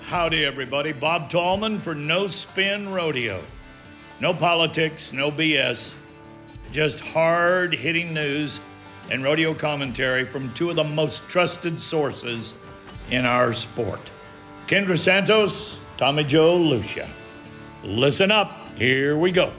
Howdy, everybody. Bob Tallman for No Spin Rodeo. No politics, no BS, just hard-hitting news and rodeo commentary from two of the most trusted sources in our sport. Kendra Santos, Tommy Joe Lucia. Listen up. Here we go.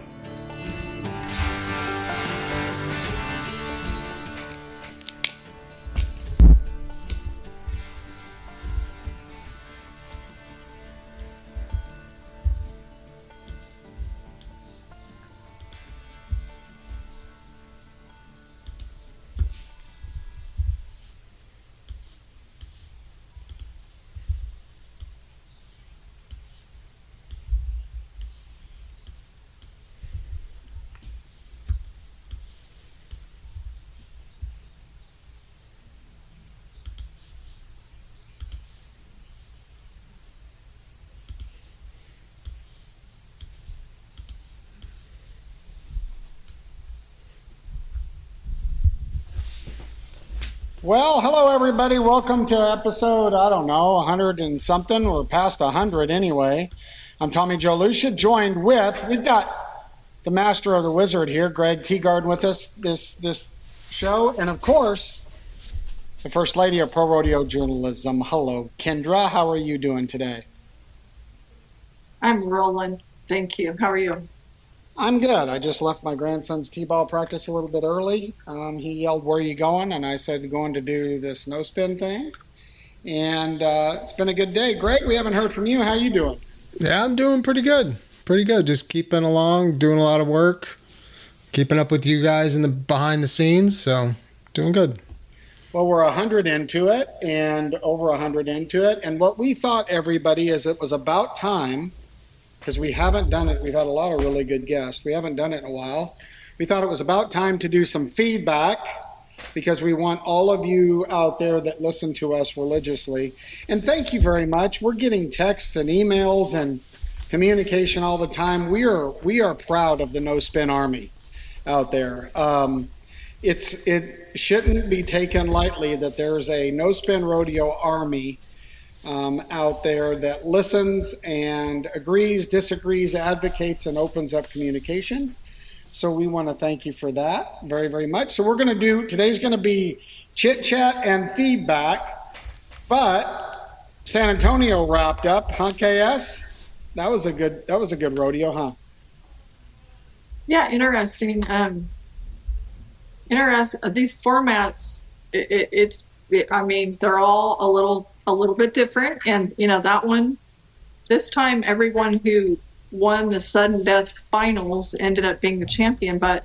Well, hello everybody. Welcome to episode, 100 and something. We're past 100 anyway. I'm Tommy Joe Lucia, joined with, we've got the master of the wizard here, Greg Teagard, with us this show. And of course, the first lady of pro rodeo journalism. Hello, Kendra. How are you doing today? I'm rolling. Thank you. How are you? I'm good. I just left my grandson's t-ball practice a little bit early. He yelled, "Where are you going?" And I said, "Going to do this no spin thing." And it's been a good day. Greg, we haven't heard from you. How you doing? Yeah, I'm doing pretty good. Pretty good. Just keeping along, doing a lot of work, keeping up with you guys in the behind the scenes. So doing good. Well, we're 100 into it and over 100 into it. And what we thought, everybody, is it was about time, because we haven't done it. We've had a lot of really good guests. We haven't done it in a while. We thought it was about time to do some feedback, because we want all of you out there that listen to us religiously. And thank you very much. We're getting texts and emails and communication all the time. We are proud of the No Spin Army out there. It shouldn't be taken lightly that there's a No Spin Rodeo Army out there that listens and agrees, disagrees, advocates, and opens up communication. So we want to thank you for that very, very much. So today's going to be chit chat and feedback, but San Antonio wrapped up, huh, KS? That was a good rodeo, huh? Yeah, interesting. These formats, they're all a little bit different. And, that one, this time everyone who won the sudden death finals ended up being the champion, but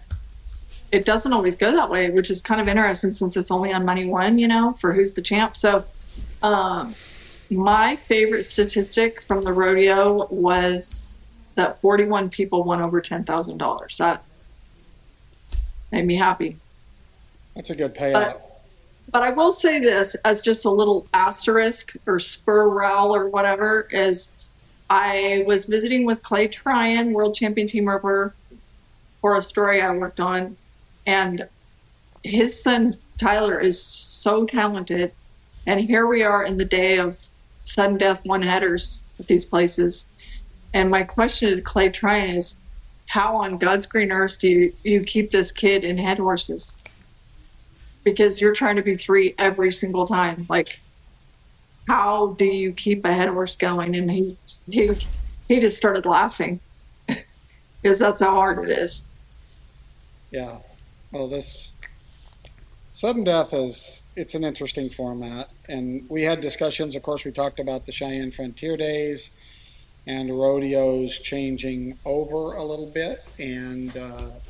it doesn't always go that way, which is kind of interesting since it's only on money one, for who's the champ. So my favorite statistic from the rodeo was that 41 people won over $10,000. That made me happy. That's a good payout. But I will say this as just a little asterisk or spur row or whatever is I was visiting with Clay Tryon, world champion team roper, for a story I worked on. And his son, Tyler, is so talented. And here we are in the day of sudden death one-headers at these places. And my question to Clay Tryon is, how on God's green earth do you keep this kid in head horses? Because you're trying to be three every single time. Like, how do you keep a head horse going? And he just started laughing because that's how hard it is. Yeah. Well, this sudden death it's an interesting format. And we had discussions, of course, we talked about the Cheyenne Frontier Days and rodeos changing over a little bit and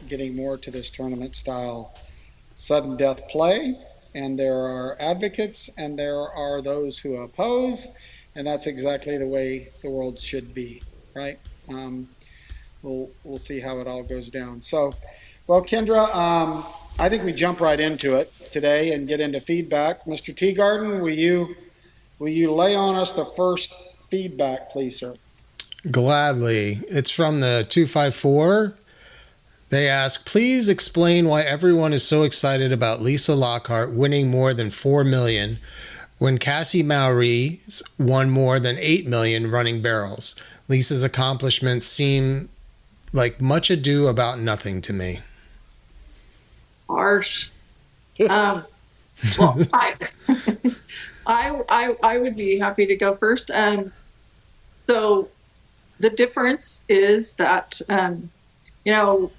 getting more to this tournament style sudden death play. And there are advocates and there are those who oppose, and that's exactly the way the world should be, right? We'll see how it all goes down. So, well, Kendra, I think we jump right into it today and get into feedback. Mr. Teagarden, will you lay on us the first feedback, please, sir? Gladly. It's from the 254. They ask, please explain why everyone is so excited about Lisa Lockhart winning more than $4 million when Cassie Mowry won more than 8 million running barrels. Lisa's accomplishments seem like much ado about nothing to me. Harsh. Well, I would be happy to go first. So the difference is that, you know,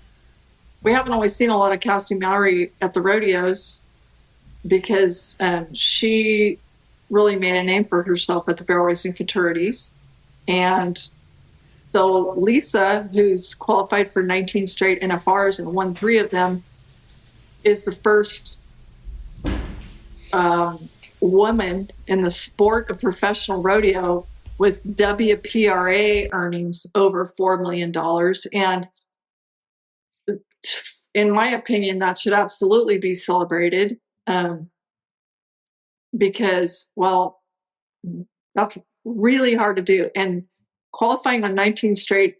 we haven't always seen a lot of Cassie Mowry at the rodeos because she really made a name for herself at the barrel racing fraternities. And so Lisa, who's qualified for 19 straight NFRs and won 3 of them, is the first woman in the sport of professional rodeo with WPRA earnings over $4 million. And in my opinion, that should absolutely be celebrated because, well, that's really hard to do. And qualifying on 19 straight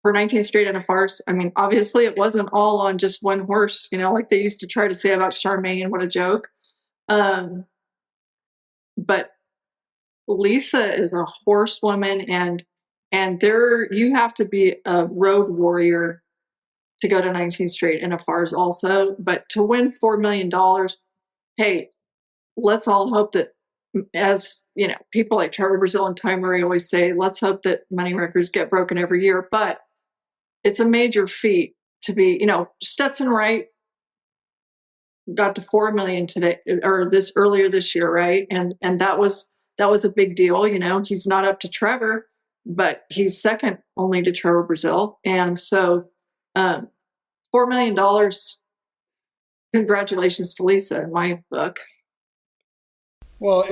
NFRs, I mean, obviously it wasn't all on just one horse, you know, like they used to try to say about Charmaine, what a joke. But Lisa is a horsewoman, and there you have to be a road warrior to go to 19 straight NFRs also. But to win $4 million, hey, let's all hope that, as you know, people like Trevor Brazil and Ty Murray always say, let's hope that money records get broken every year. But it's a major feat to be, you know, Stetson Wright got to 4 million today or earlier this year, right? And that was a big deal. You know, he's not up to Trevor, but he's second only to Trevor Brazil. And so $4 million, congratulations to Lisa in my book. Well,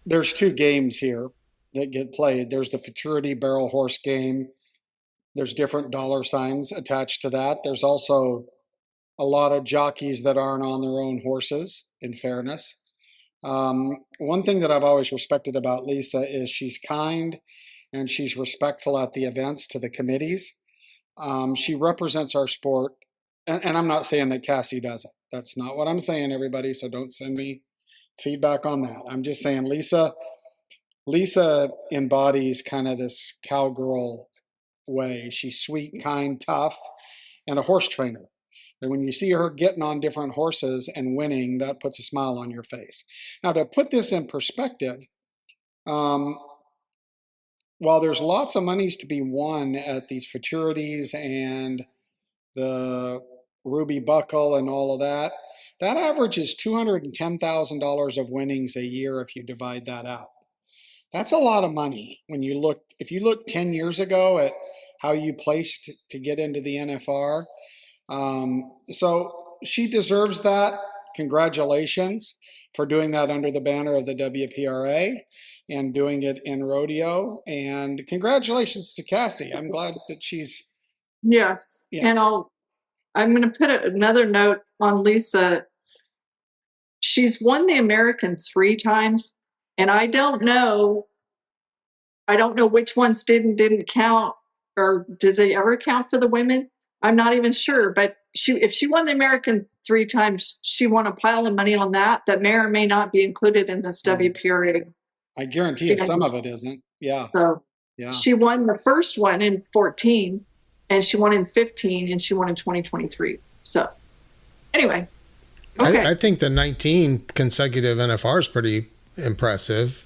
there's 2 games here that get played. There's the futurity barrel horse game. There's different dollar signs attached to that. There's also a lot of jockeys that aren't on their own horses, in fairness. One thing that I've always respected about Lisa is she's kind and she's respectful at the events to the committees. She represents our sport. And I'm not saying that Cassie doesn't. That's not what I'm saying, everybody. So don't send me feedback on that. I'm just saying Lisa embodies kind of this cowgirl way. She's sweet, kind, tough, and a horse trainer. And when you see her getting on different horses and winning, that puts a smile on your face. Now, to put this in perspective, while there's lots of monies to be won at these futurities and the Ruby Buckle and all of that, that averages $210,000 of winnings a year if you divide that out. That's a lot of money when if you look 10 years ago at how you placed to get into the NFR. So she deserves that. Congratulations for doing that under the banner of the WPRA and doing it in rodeo. And congratulations to Cassie. I'm glad that she's. Yes. Yeah. And I'm going to put another note on Lisa. She's won the American 3 times, and I don't know which ones didn't count, or does they ever count for the women? I'm not even sure, but if she won the American 3 times, she won a pile of money on that may or may not be included in this WPRA. I guarantee you some of it isn't. Yeah. So yeah. She won the first one in 14, and she won in 15, and she won in 2023. So anyway. Okay. I think the 19 consecutive NFR is pretty impressive.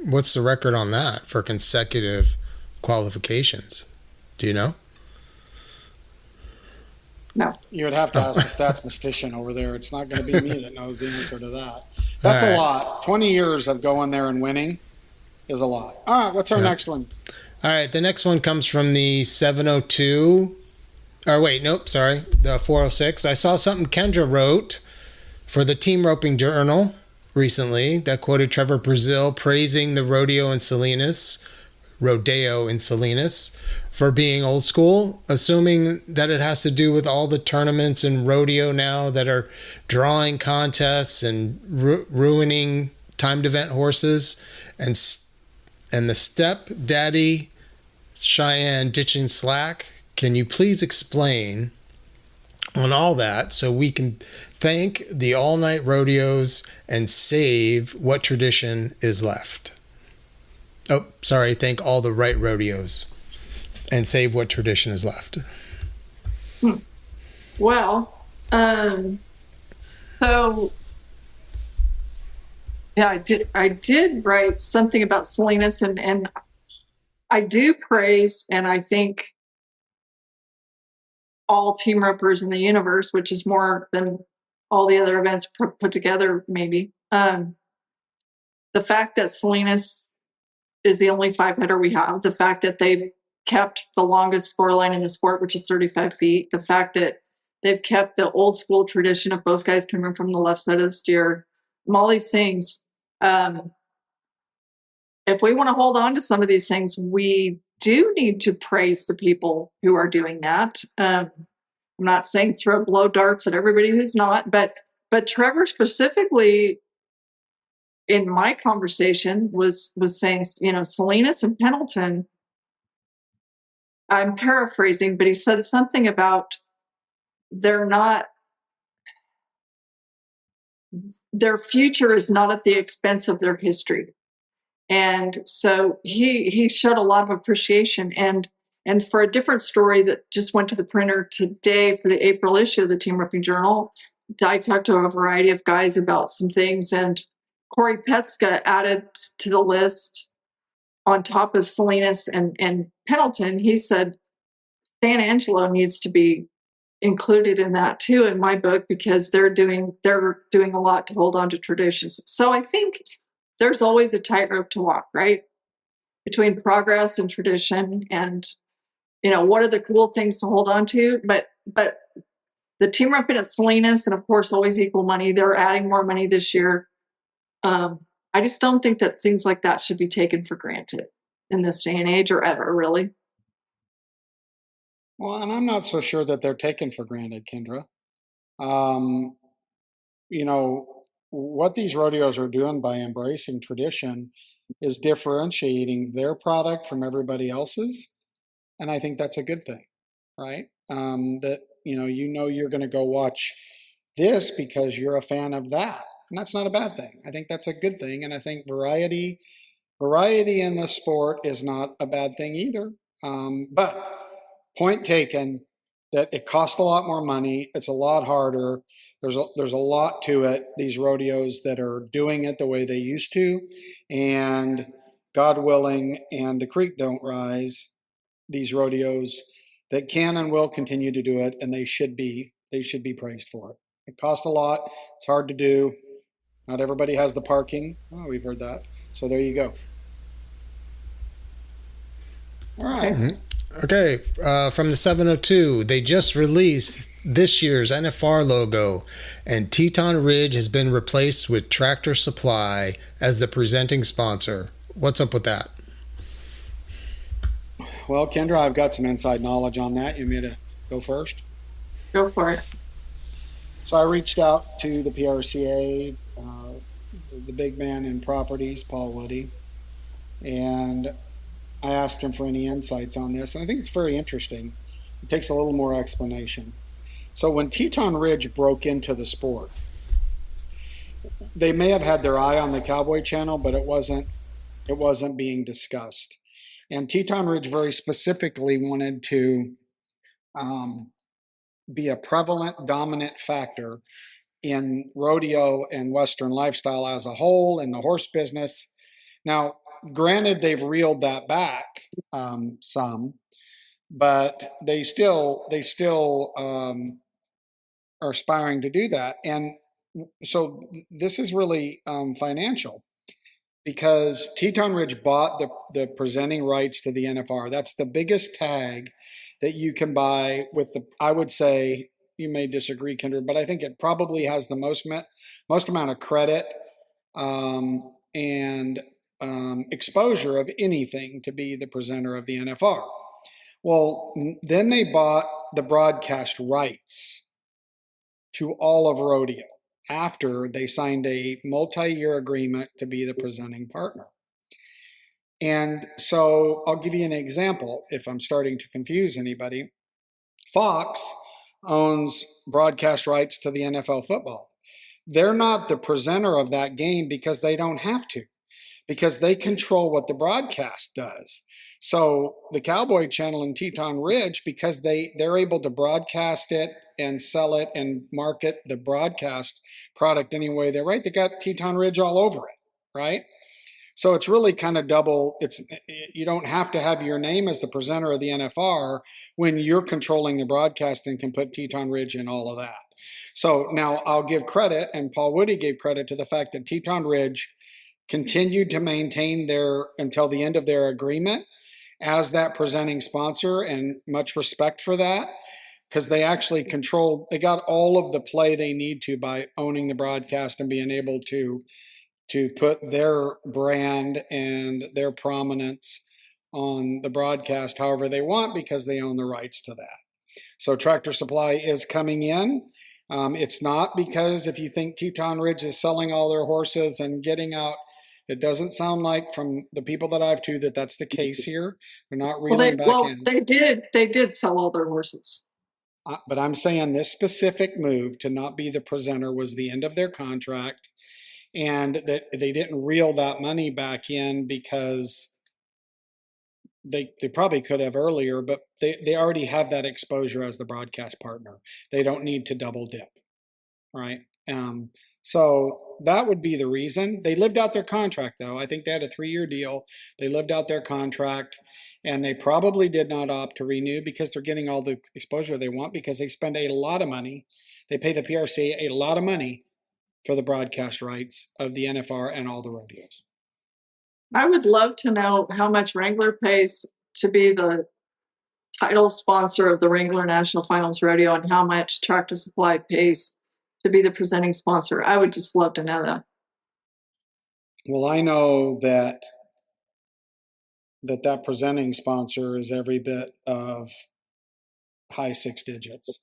What's the record on that for consecutive qualifications? Do you know? No. You would have to ask the statistician over there. It's not going to be me that knows the answer to that. That's a lot. 20 years of going there and winning is a lot. All right, what's our next one? All right, the next one comes from the 702. The 406. I saw something Kendra wrote for the Team Roping Journal recently that quoted Trevor Brazil praising the rodeo in Salinas for being old school, assuming that it has to do with all the tournaments in rodeo now that are drawing contests and ruining timed event horses, and the stepdaddy Cheyenne ditching slack. Can you please explain on all that so we can thank the all-night rodeos and save what tradition is left. Oh, sorry, thank all the right rodeos and save what tradition is left. Well, so yeah, I did write something about Salinas, and I do praise, and I think all team ropers in the universe, which is more than all the other events put together, maybe. The fact that Salinas is the only 5-hitter we have, the fact that they've kept the longest scoreline in the sport, which is 35 feet, the fact that they've kept the old school tradition of both guys coming from the left side of the steer, all these things. If we want to hold on to some of these things, we do need to praise the people who are doing that. I'm not saying blow darts at everybody who's not, but Trevor specifically in my conversation was saying, Salinas and Pendleton, I'm paraphrasing, but he said something about their future is not at the expense of their history. And so he showed a lot of appreciation. And for a different story that just went to the printer today for the April issue of the Team Roping Journal, I talked to a variety of guys about some things, and Corey Petska added to the list on top of Salinas and Pendleton. He said San Angelo needs to be included in that too, in my book, because they're doing a lot to hold on to traditions. So I think there's always a tightrope to walk, right? Between progress and tradition, and what are the cool things to hold on to? But the team roping at Salinas, and of course, always equal money. They're adding more money this year. I just don't think that things like that should be taken for granted in this day and age, or ever, really. Well, and I'm not so sure that they're taken for granted, Kendra. What these rodeos are doing by embracing tradition is differentiating their product from everybody else's. And I think that's a good thing, right? That, you're going to go watch this because you're a fan of that. And that's not a bad thing. I think that's a good thing. And I think variety in the sport is not a bad thing either. But point taken that it costs a lot more money. It's a lot harder. There's a lot to it. These rodeos that are doing it the way they used to, and God willing, and the creek don't rise, these rodeos that can and will continue to do it, and they should be praised for it. It costs a lot. It's hard to do. Not everybody has the parking. Oh, we've heard that. So there you go. All right. Mm-hmm. Okay, from the 702, they just released this year's NFR logo, and Teton Ridge has been replaced with Tractor Supply as the presenting sponsor. What's up with that? Well, Kendra, I've got some inside knowledge on that. You want me to go first? Go for it. So I reached out to the PRCA, the big man in properties, Paul Woody, and I asked him for any insights on this, and I think it's very interesting. It takes a little more explanation. So when Teton Ridge broke into the sport, they may have had their eye on the Cowboy Channel, but it wasn't being discussed. And Teton Ridge very specifically wanted to be a prevalent, dominant factor in rodeo and Western lifestyle as a whole, in the horse business. Now, granted, they've reeled that back some, but they still are aspiring to do that. And so this is really financial, because Teton Ridge bought the presenting rights to the NFR. That's the biggest tag that you can buy with I would say, you may disagree, Kendra, but I think it probably has the most amount of credit and exposure of anything to be the presenter of the NFR. Well, then they bought the broadcast rights to all of rodeo after they signed a multi-year agreement to be the presenting partner. And so I'll give you an example if I'm starting to confuse anybody. Fox owns broadcast rights to the NFL football. They're not the presenter of that game because they don't have to, because they control what the broadcast does. So the Cowboy Channel in Teton Ridge, because they're able to broadcast it and sell it and market the broadcast product anyway they're right, they got Teton Ridge all over it, right? So it's really kind of double. You don't have to have your name as the presenter of the NFR when you're controlling the broadcast and can put Teton Ridge in all of that. So now I'll give credit, and Paul Woody gave credit to the fact that Teton Ridge continued to maintain their until the end of their agreement as that presenting sponsor, and much respect for that, because they actually they got all of the play they need to by owning the broadcast and being able to put their brand and their prominence on the broadcast however they want, because they own the rights to that. So Tractor Supply is coming in. It's not because if you think Teton Ridge is selling all their horses and getting out, it doesn't sound like from the people that I've to that that's the case here. They're not reeling back in. They did sell all their horses. But I'm saying this specific move to not be the presenter was the end of their contract, and that they didn't reel that money back in because they probably could have earlier, but they already have that exposure as the broadcast partner. They don't need to double dip, right? So that would be the reason. They lived out their contract, though. I think they had a 3-year deal. They lived out their contract, and they probably did not opt to renew because they're getting all the exposure they want, because they spend a lot of money. They pay the PRC a lot of money for the broadcast rights of the NFR and all the rodeos. I would love to know how much Wrangler pays to be the title sponsor of the Wrangler National Finals Rodeo, and how much Tractor Supply pays to be the presenting sponsor. I would just love to know that. Well, I know that presenting sponsor is every bit of high 6 digits.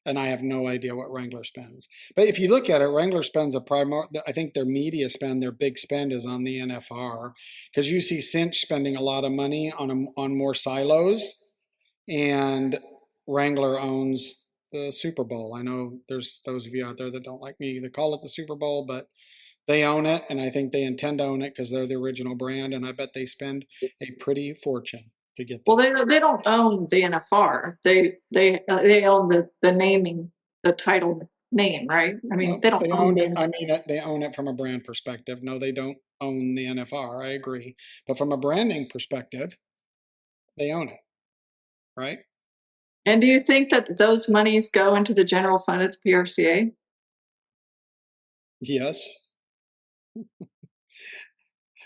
And I have no idea what Wrangler spends. But if you look at it, Wrangler spends I think their media spend, their big spend is on the NFR, because you see Cinch spending a lot of money on more silos, and Wrangler owns the Super Bowl. I know there's those of you out there that don't like me to call it the Super Bowl, but they own it, and I think they intend to own it because they're the original brand, and I bet they spend a pretty fortune to get that. Well, they don't own the NFR. They own the naming, the title name, right? I mean, they don't own it. I mean, they own it from a brand perspective. No, they don't own the NFR. I agree. But from a branding perspective, they own it, right? And do you think that those monies go into the general fund at the PRCA? Yes.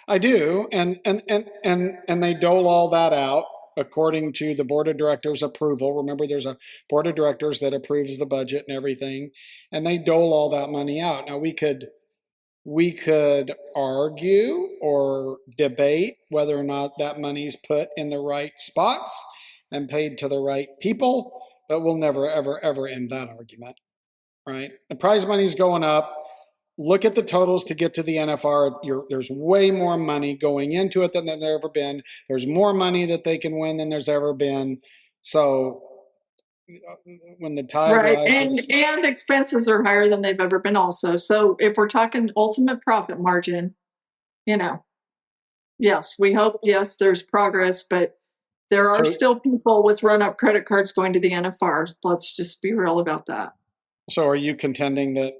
I do, and they dole all that out according to the board of directors' approval. Remember, there's a board of directors that approves the budget and everything, and they dole all that money out. Now we could argue or debate whether or not that money's put in the right spots and paid to the right people, but we'll never ever end that argument, right? The prize money's going up. Look at the totals to get to the NFR. There's way more money going into it than there's ever been. There's more money that they can win than there's ever been. So when the tide rises, and expenses are higher than they've ever been also. So if we're talking ultimate profit margin, yes, we hope, yes, there's progress, but there are still people with run-up credit cards going to the NFR. Let's just be real about that. So are you contending that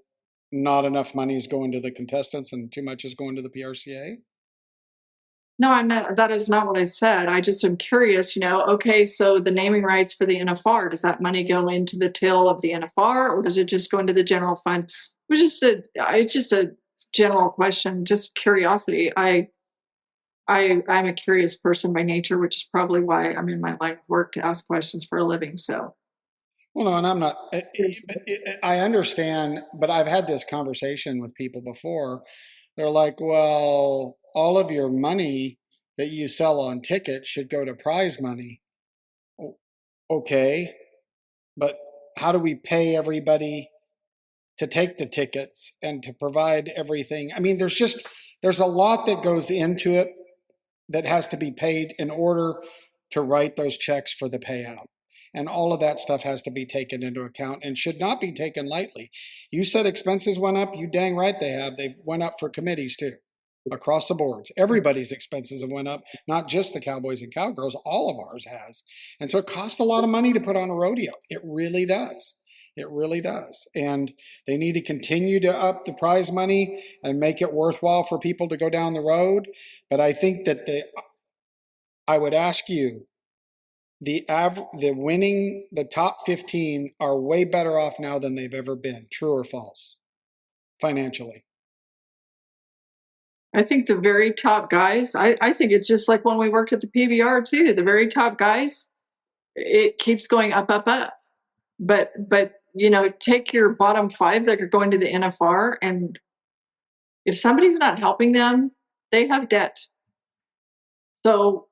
not enough money is going to the contestants and too much is going to the PRCA? No, I'm not. That is not what I said. I just am curious, okay, so the naming rights for the NFR, does that money go into the till of the NFR, or does it just go into the general fund? It's just a general question, just curiosity. I'm a curious person by nature, which is probably why I'm in my line of work to ask questions for a living. So. Well, no, and I'm not. I understand, but I've had this conversation with people before. They're like, well, all of your money that you sell on tickets should go to prize money. Okay, but how do we pay everybody to take the tickets and to provide everything? I mean, there's a lot that goes into it that has to be paid in order to write those checks for the payout. And all of that stuff has to be taken into account and should not be taken lightly. You said expenses went up. You dang right they have. They've went up for committees too, across the boards. Everybody's expenses have went up, not just the Cowboys and Cowgirls. All of ours has. And so it costs a lot of money to put on a rodeo. It really does. It really does. And they need to continue to up the prize money and make it worthwhile for people to go down the road. But I think that I would ask you, the top 15 are way better off now than they've ever been. True or false? Financially. I think the very top guys, I think it's just like when we worked at the PBR too, the very top guys, it keeps going up, up, up. But take your bottom 5 that are going to the NFR, and if somebody's not helping them, they have debt. So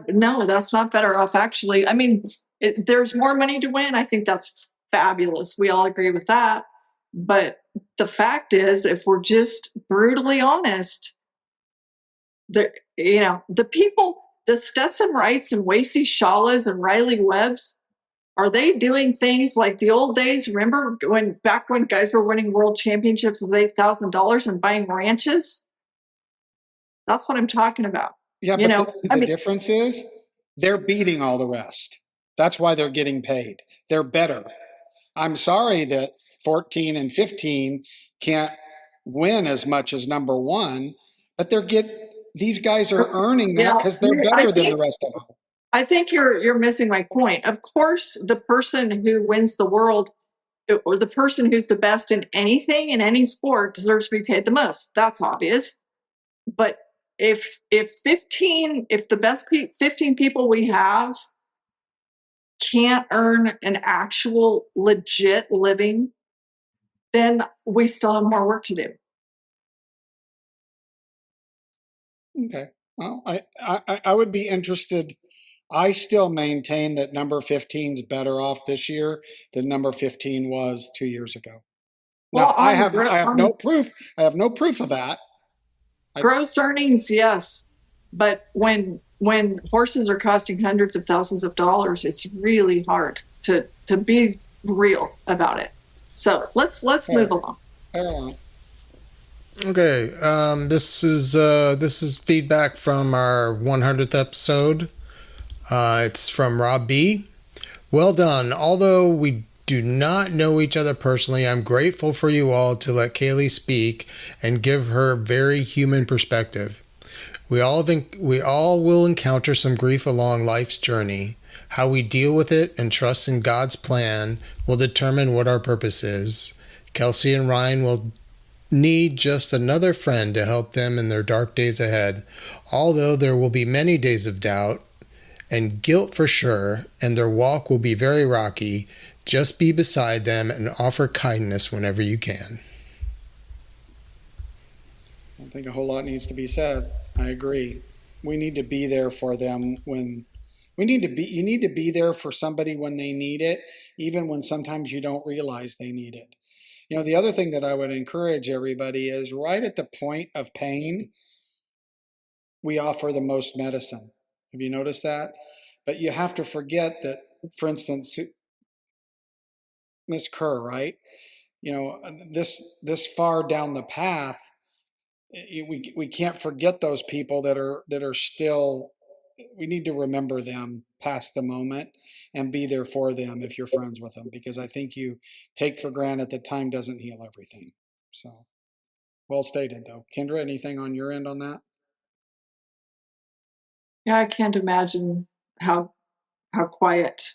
no, that's not better off, actually. I mean, there's more money to win. I think that's fabulous. We all agree with that. But the fact is, if we're just brutally honest, the people, the Stetson Wrights and Wasey Shawlas and Riley Webbs, are they doing things like the old days? Remember back when guys were winning world championships with $8,000 and buying ranches? That's what I'm talking about. Yeah, but the difference is they're beating all the rest. That's why they're getting paid. They're better. I'm sorry that 14 and 15 can't win as much as number 1, but these guys are earning that because they're better than the rest of them. I think you're missing my point. Of course, the person who wins the world, or the person who's the best in anything, in any sport, deserves to be paid the most. That's obvious. But if the best 15 people we have can't earn an actual legit living, then we still have more work to do. Okay. Well, I would be interested. I still maintain that number 15 is better off this year than number 15 was 2 years ago. Now, I have no proof. I have no proof of that. Gross earnings, yes, but when horses are costing hundreds of thousands of dollars, it's really hard to be real about it. So let's move along. Fair along. Okay, this is feedback from our 100th episode. It's from Rob B. Well done. Although we do not know each other personally, I'm grateful for you all to let Kaylee speak and give her very human perspective. We all will encounter some grief along life's journey. How we deal with it and trust in God's plan will determine what our purpose is. Kelsey and Ryan will need just another friend to help them in their dark days ahead. Although there will be many days of doubt and guilt for sure, and their walk will be very rocky, just be beside them and offer kindness whenever you can. I don't think a whole lot needs to be said. I agree. We need to be there for them you need to be there for somebody when they need it, even when sometimes you don't realize they need it. The other thing that I would encourage everybody is right at the point of pain, we offer the most medicine. Have you noticed that? But you have to forget that, for instance, Miss Kerr, right? This far down the path, we can't forget those people that are still. We need to remember them past the moment and be there for them if you're friends with them, because I think you take for granted that time doesn't heal everything. So, well stated, though. Kendra, anything on your end on that? Yeah, I can't imagine how quiet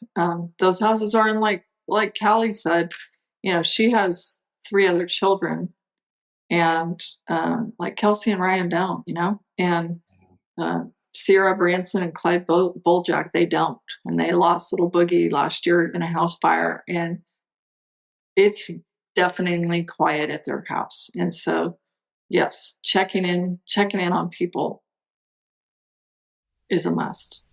those houses are. And like Callie said, she has 3 other children, and like Kelsey and Ryan don't, and Sierra Branson and Clyde Boljack, they don't. And they lost little Boogie last year in a house fire. And it's definitely quiet at their house. And so, yes, checking in on people is a must.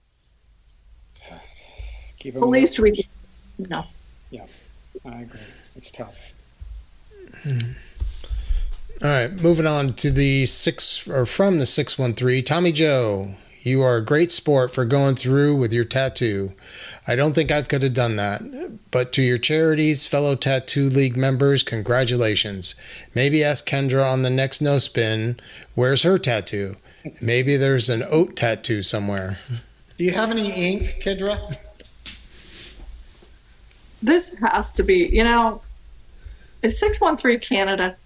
Keep At least we can, Yeah, I agree. It's tough. All right, moving on to from the 613, Tommy Joe. You are a great sport for going through with your tattoo. I don't think I could have done that. But to your charities, fellow Tattoo League members, congratulations. Maybe ask Kendra on the next No Spin, where's her tattoo? Maybe there's an oat tattoo somewhere. Do you have any ink, Kendra? This has to be, it's 613 Canada.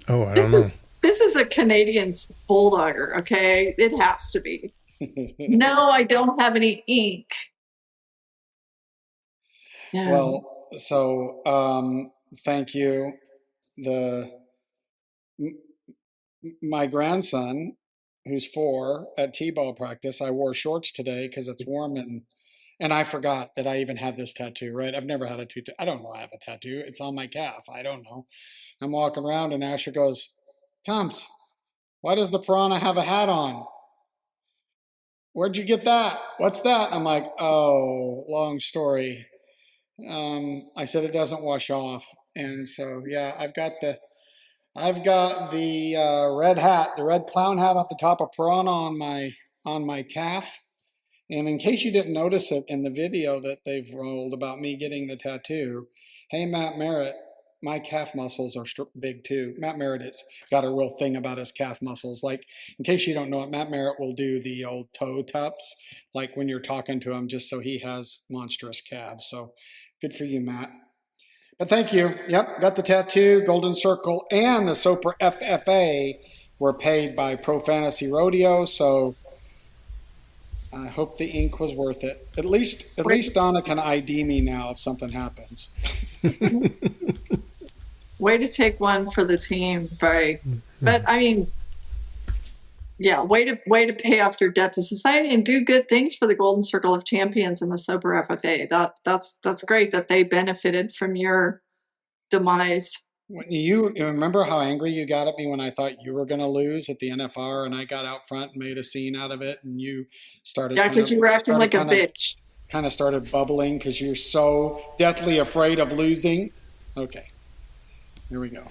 Oh, I don't know. This is a Canadian bulldogger, okay? It has to be. No, I don't have any ink. Yeah. Well, so thank you. My grandson, who's 4, at t-ball practice, I wore shorts today because it's warm, and I forgot that I even have this tattoo, right? I've never had a tattoo. I don't know I have a tattoo. It's on my calf. I don't know. I'm walking around and Asher goes, Toms, why does the piranha have a hat on? Where'd you get that? What's that? I'm like, oh, long story. I said it doesn't wash off. And so, yeah, I've got the red hat, the red clown hat on the top of piranha on my calf. And in case you didn't notice it in the video that they've rolled about me getting the tattoo, hey, Matt Merritt, my calf muscles are big too. Matt Merritt has got a real thing about his calf muscles. Like, in case you don't know it, Matt Merritt will do the old toe taps, like when you're talking to him, just so he has monstrous calves. So good for you, Matt. But thank you. Yep, got the tattoo, Golden Circle, and the Soper FFA were paid by Pro Fantasy Rodeo. So I hope the ink was worth it. At least Donna can ID me now if something happens. Way to take one for the team, right? But I mean, yeah, way to pay off your debt to society and do good things for the Golden Circle of Champions and the Sober FFA. That's great that they benefited from your demise. You remember how angry you got at me when I thought you were going to lose at the NFR, and I got out front and made a scene out of it, and you started. Yeah, because you were acting like a bitch. Kind of started bubbling because you're so deathly afraid of losing. Okay, here we go.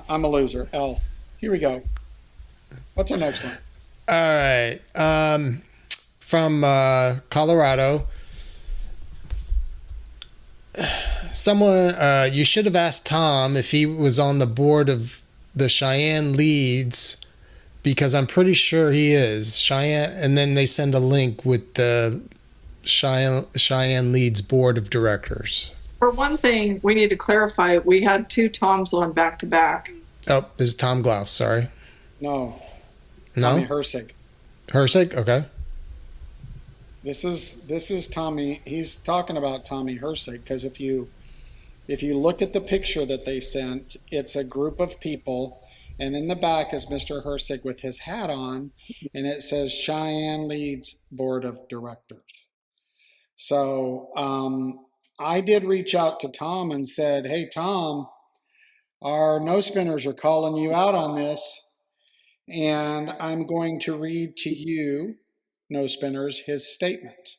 I'm a loser. L. Here we go. What's our next one? All right. From Colorado. Someone, you should have asked Tom if he was on the board of the Cheyenne Leads, because I'm pretty sure he is. Cheyenne, and then they send a link with the Cheyenne Leads board of directors. For one thing, we need to clarify, we had 2 Toms on back to back. Oh, this is Tom Glaus, sorry. No. Tommy Hersig. Hersig? Okay. This is Tommy. He's talking about Tommy Hersig, because if you look at the picture that they sent, it's a group of people, and in the back is Mr. Hersig with his hat on, and it says Cheyenne Leads Board of Directors. So I did reach out to Tom and said, hey, Tom, our no spinners are calling you out on this, and I'm going to read to you, no spinners, his statement.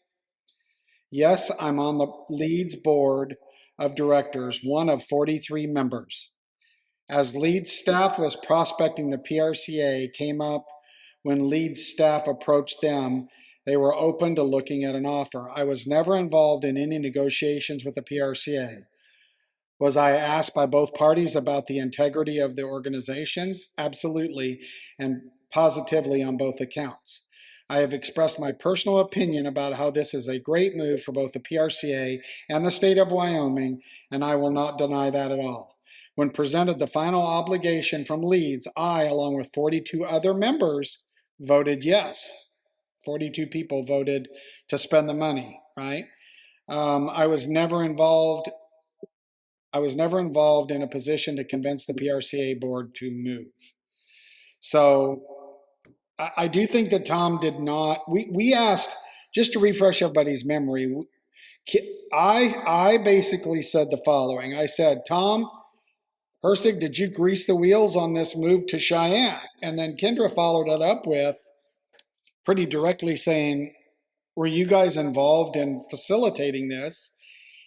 Yes, I'm on the Leads Board of Directors, one of 43 members. As Leads staff was prospecting, the PRCA came up when Leads staff approached them. They were open to looking at an offer. I was never involved in any negotiations with the PRCA. Was I asked by both parties about the integrity of the organizations? Absolutely, and positively on both accounts. I have expressed my personal opinion about how this is a great move for both the PRCA and the state of Wyoming, and I will not deny that at all. When presented the final obligation from Leads, I, along with 42 other members, voted yes. 42 people voted to spend the money, right? I was never involved in a position to convince the PRCA board to move. So I do think that Tom did not. We asked, just to refresh everybody's memory, I basically said the following. I said, Tom Hersig, did you grease the wheels on this move to Cheyenne? And then Kendra followed it up with pretty directly saying, were you guys involved in facilitating this?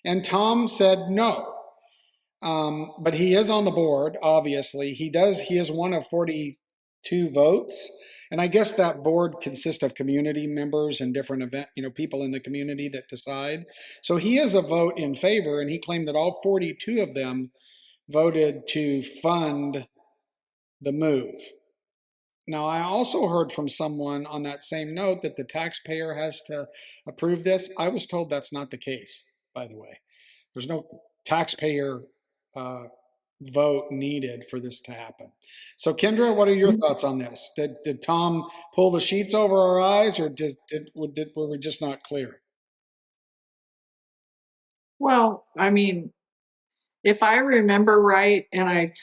And Tom said no. But he is on the board, obviously. He is one of 42 votes. And I guess that board consists of community members and different event, people in the community that decide. So he has a vote in favor, and he claimed that all 42 of them voted to fund the move. Now, I also heard from someone on that same note that the taxpayer has to approve this. I was told that's not the case, by the way. There's no taxpayer vote needed for this to happen. So, Kendra, what are your thoughts on this? Did Tom pull the sheets over our eyes, or were we just not clear? Well, I mean, if I remember right, and I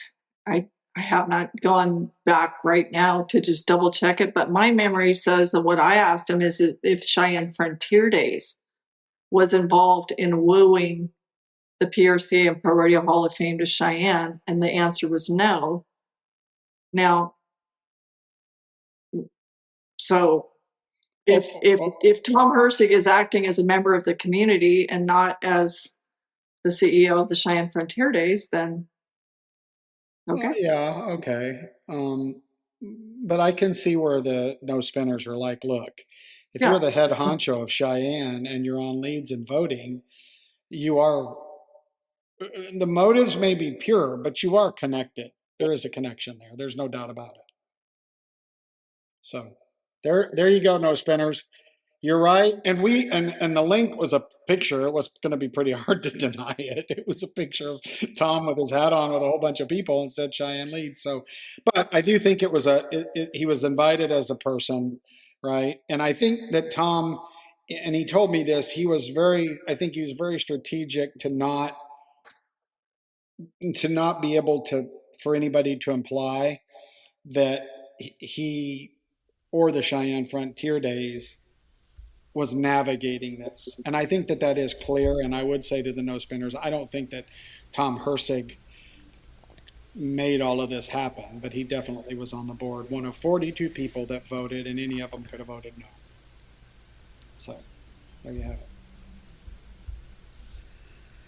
have not gone back right now to just double check it, but my memory says that what I asked him is if Cheyenne Frontier Days was involved in wooing the PRCA and Pro Rodeo Hall of Fame to Cheyenne, and the answer was no. Now, so if Tom Hersig is acting as a member of the community and not as the CEO of the Cheyenne Frontier Days, then okay. Well, yeah, okay. But I can see where the no spinners are like, look, if you're the head honcho of Cheyenne and you're on leads and voting, you are, the motives may be pure, but you are connected. There is a connection there. There's no doubt about it. So there you go, no spinners. You're right. And the link was a picture. It was going to be pretty hard to deny it. It was a picture of Tom with his hat on with a whole bunch of people and said Cheyenne leads. So, but I do think it was he was invited as a person, right? And I think that Tom, and he told me this, I think he was very strategic to not be able for anybody to imply that he or the Cheyenne Frontier Days was navigating this. And I think that is clear. And I would say to the no spinners, I don't think that Tom Hersig made all of this happen, but he definitely was on the board. One of 42 people that voted, and any of them could have voted no. So there you have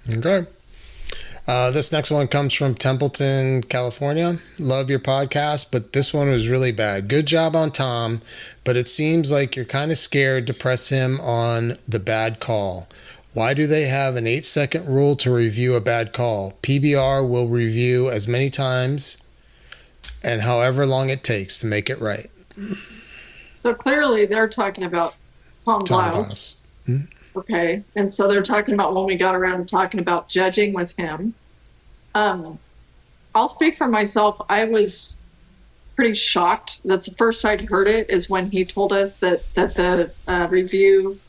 it. Okay. This next one comes from Templeton, California. Love your podcast, but this one was really bad. Good job on Tom, but it seems like you're kind of scared to press him on the bad call. Why do they have an 8-second rule to review a bad call? PBR will review as many times and however long it takes to make it right. So clearly they're talking about Tom Blouse. Mm-hmm. Okay. And so they're talking about when we got around to talking about judging with him. I'll speak for myself. I was pretty shocked. That's the first I'd heard it, is when he told us that the review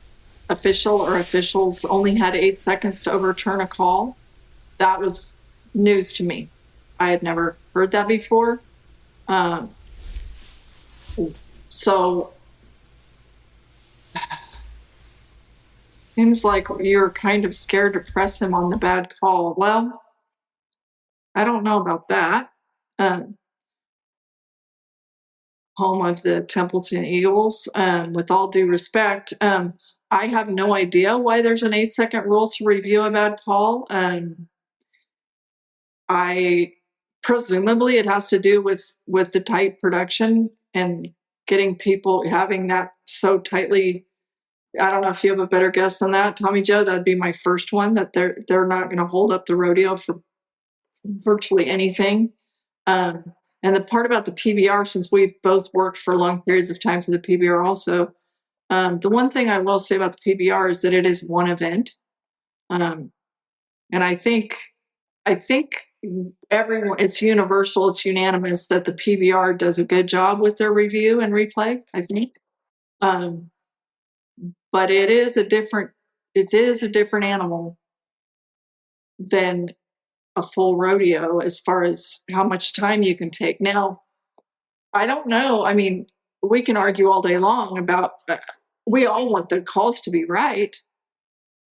official or officials only had 8 seconds to overturn a call. That was news to me. I had never heard that before. So seems like you're kind of scared to press him on the bad call. Well, I don't know about that. Home of the Templeton Eagles, with all due respect, I have no idea why there's an 8-second rule to review a bad call. Presumably it has to do with the tight production and getting people having that so tightly. I don't know if you have a better guess than that, Tommy Joe. That'd be my first one, that they're not going to hold up the rodeo for virtually anything. And the part about the PBR, since we've both worked for long periods of time for the PBR also, the one thing I will say about the PBR is that it is one event. And I think everyone, it's universal, it's unanimous that the PBR does a good job with their review and replay, I think. But it is a different animal than a full rodeo as far as how much time you can take. Now, I don't know. I mean, we can argue all day long about, we all want the calls to be right.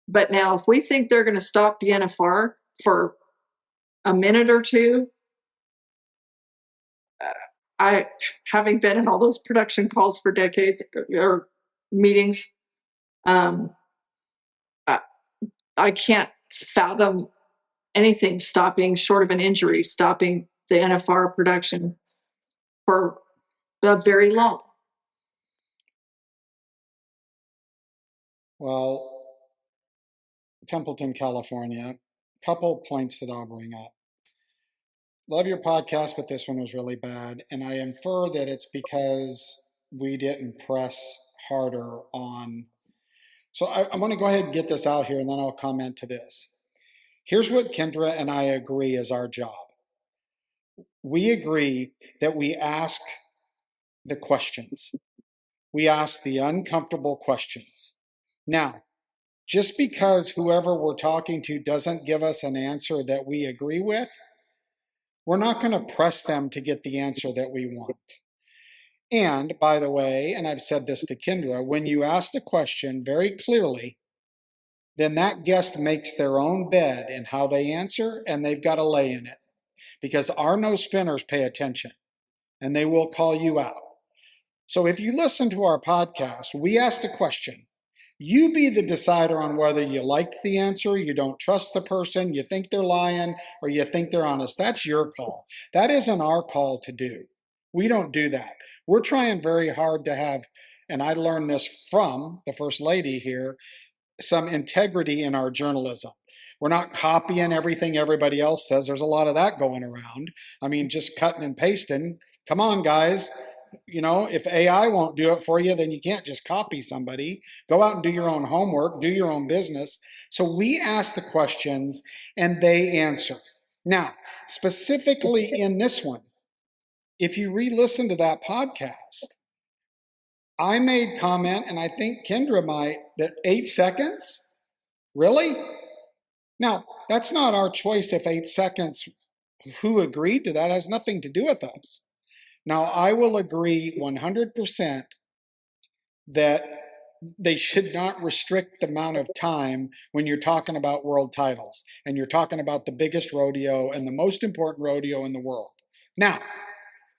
But now if we think they're going to stop the NFR for a minute or two, I, having been in all those production calls for decades or meetings, I can't fathom anything stopping, short of an injury, stopping the NFR production for very long. Well, Templeton, California, couple points that I'll bring up. Love your podcast, but this one was really bad. And I infer that it's because we didn't press harder on. So I want to go ahead and get this out here, and then I'll comment to this. Here's what Kendra and I agree is our job. We agree that we ask the questions. We ask the uncomfortable questions. Now, just because whoever we're talking to doesn't give us an answer that we agree with, we're not going to press them to get the answer that we want. And by the way, and I've said this to Kendra, when you ask the question very clearly, then that guest makes their own bed in how they answer, and they've got to lay in it. Because our no spinners pay attention, and they will call you out. So if you listen to our podcast, we ask the question. You be the decider on whether you like the answer, you don't trust the person, you think they're lying, or you think they're honest. That's your call. That isn't our call to do. We don't do that. We're trying very hard to have, and I learned this from the First Lady here, some integrity in our journalism. We're not copying everything everybody else says. There's a lot of that going around. I mean, just cutting and pasting. Come on, guys. You know, if AI won't do it for you, then you can't just copy somebody. Go out and do your own homework, do your own business. So we ask the questions and they answer. Now, specifically in this one, if you re-listen to that podcast, I made comment, and I think Kendra might, that 8 seconds? Really? Now, that's not our choice if 8 seconds, who agreed to that has nothing to do with us. Now, I will agree 100% that they should not restrict the amount of time when you're talking about world titles and you're talking about the biggest rodeo and the most important rodeo in the world. Now,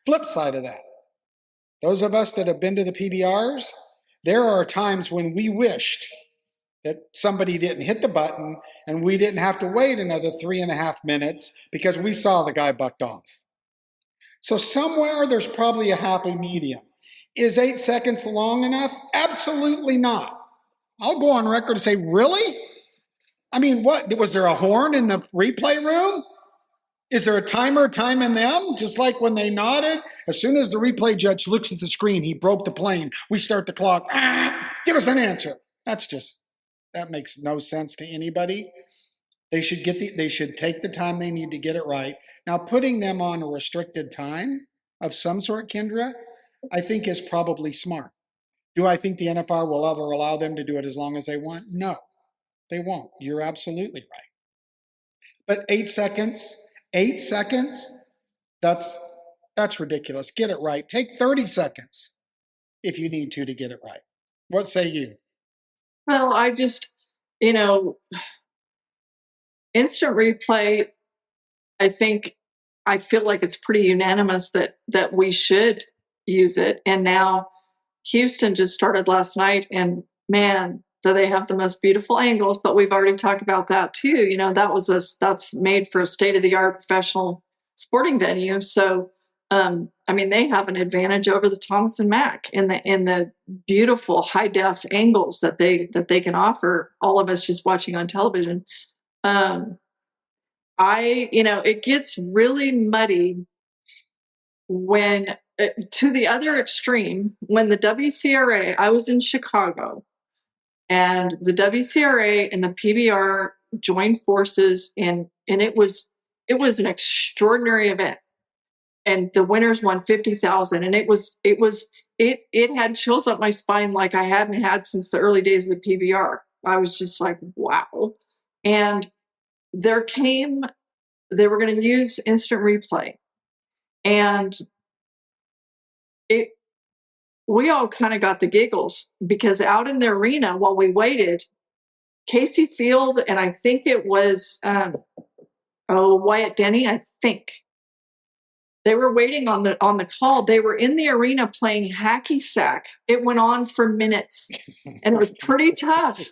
flip side of that, those of us that have been to the PBRs, there are times when we wished that somebody didn't hit the button and we didn't have to wait another 3.5 minutes because we saw the guy bucked off. So somewhere there's probably a happy medium. Is 8 seconds long enough? Absolutely not. I'll go on record and say, really? I mean, what? Was there a horn in the replay room? Is there a timer timing them? Just like when they nodded? As soon as the replay judge looks at the screen, he broke the plane. We start the clock. Give us an answer. That makes no sense to anybody. They should take the time they need to get it right. Now, putting them on a restricted time of some sort, Kendra, I think is probably smart. Do I think the NFR will ever allow them to do it as long as they want? No, they won't. You're absolutely right. But 8 seconds, that's ridiculous. Get it right. Take 30 seconds if you need to get it right. What say you? Well, I just, instant replay, I feel like it's pretty unanimous that we should use it. And now Houston just started last night, and man, do they have the most beautiful angles, but we've already talked about that too. That's made for a state-of-the-art professional sporting venue. So they have an advantage over the Thompson Mac in the beautiful high def angles that they can offer all of us just watching on television. It gets really muddy when to the other extreme, when the WCRA, I was in Chicago, and the WCRA and the PBR joined forces, and it was an extraordinary event. And the winners won $50,000, and it had chills up my spine like I hadn't had since the early days of the PBR. I was just like, wow. And they were going to use instant replay, and we all kind of got the giggles because out in the arena while we waited, Casey Field and I think it was Wyatt Denny, I think. They were waiting on the call. They were in the arena playing hacky sack. It went on for minutes, and it was pretty tough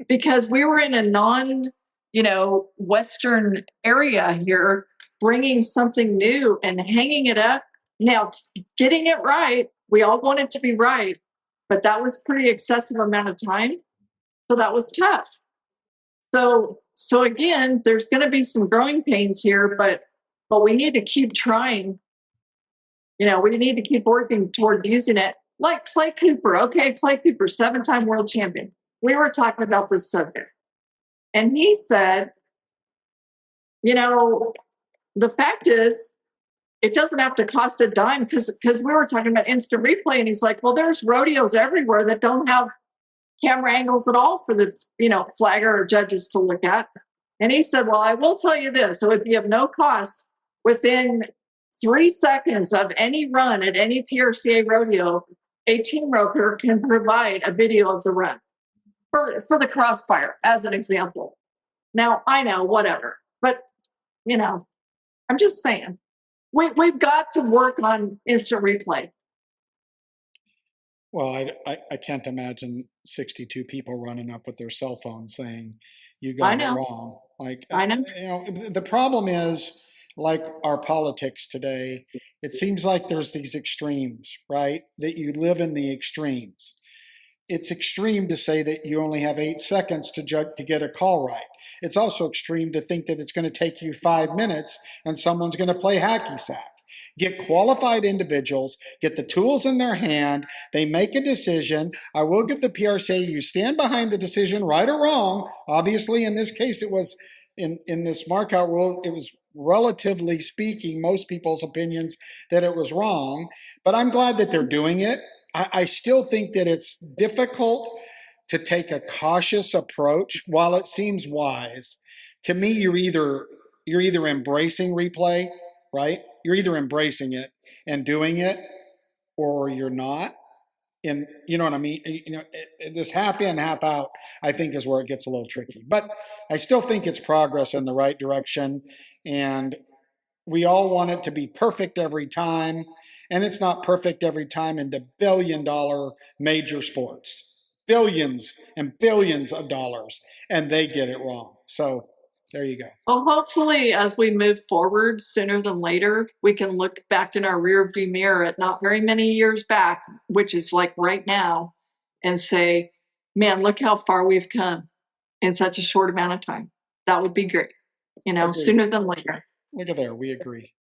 because we were in a Western area here, bringing something new and hanging it up. Now, getting it right, we all want it to be right, but that was pretty excessive amount of time. So that was tough. So again, there's going to be some growing pains here, but we need to keep trying. We need to keep working toward using it. Like Clay Cooper. Okay, Clay Cooper, 7-time world champion. We were talking about this subject. And he said, the fact is, it doesn't have to cost a dime because we were talking about instant replay. And he's like, well, there's rodeos everywhere that don't have camera angles at all for the, flagger or judges to look at. And he said, well, I will tell you this. It would be of no cost within 3 seconds of any run at any PRCA rodeo, a team roper can provide a video of the run for the crossfire, as an example. Now, I know, whatever. But, I'm just saying, we've got to work on instant replay. Well, I can't imagine 62 people running up with their cell phones saying you got it wrong. Like, I know. The problem is, like our politics today, it seems like there's these extremes, right? That you live in the extremes. It's extreme to say that you only have 8 seconds to get a call right. It's also extreme to think that it's going to take you 5 minutes and someone's going to play hacky sack. Get qualified individuals, get the tools in their hand, they make a decision. I will give the PRCA, you stand behind the decision, right or wrong. Obviously, in this case, it was in this markout rule, it was relatively speaking, most people's opinions that it was wrong. But I'm glad that they're doing it. I still think that it's difficult to take a cautious approach while it seems wise. To me, you're either embracing replay, right? You're either embracing it and doing it, or you're not. And you know what I mean? This half in, half out, I think is where it gets a little tricky. But I still think it's progress in the right direction. And we all want it to be perfect every time. And it's not perfect every time in the billion-dollar major sports. Billions and billions of dollars. And they get it wrong. So there you go. Well, hopefully, as we move forward sooner than later, we can look back in our rearview mirror at not very many years back, which is like right now, and say, man, look how far we've come in such a short amount of time. That would be great, Agreed. Sooner than later. Look at there. We agree.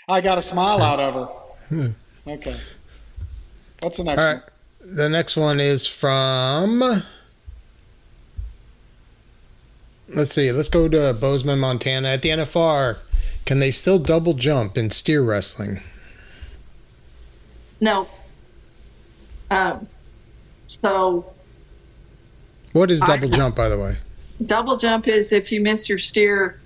I got a smile out of her. Okay. What's the next one? The next one is from... Let's see. Let's go to Bozeman, Montana. At the NFR, can they still double jump in steer wrestling? No. So. What is double jump, by the way? Double jump is if you miss your steer,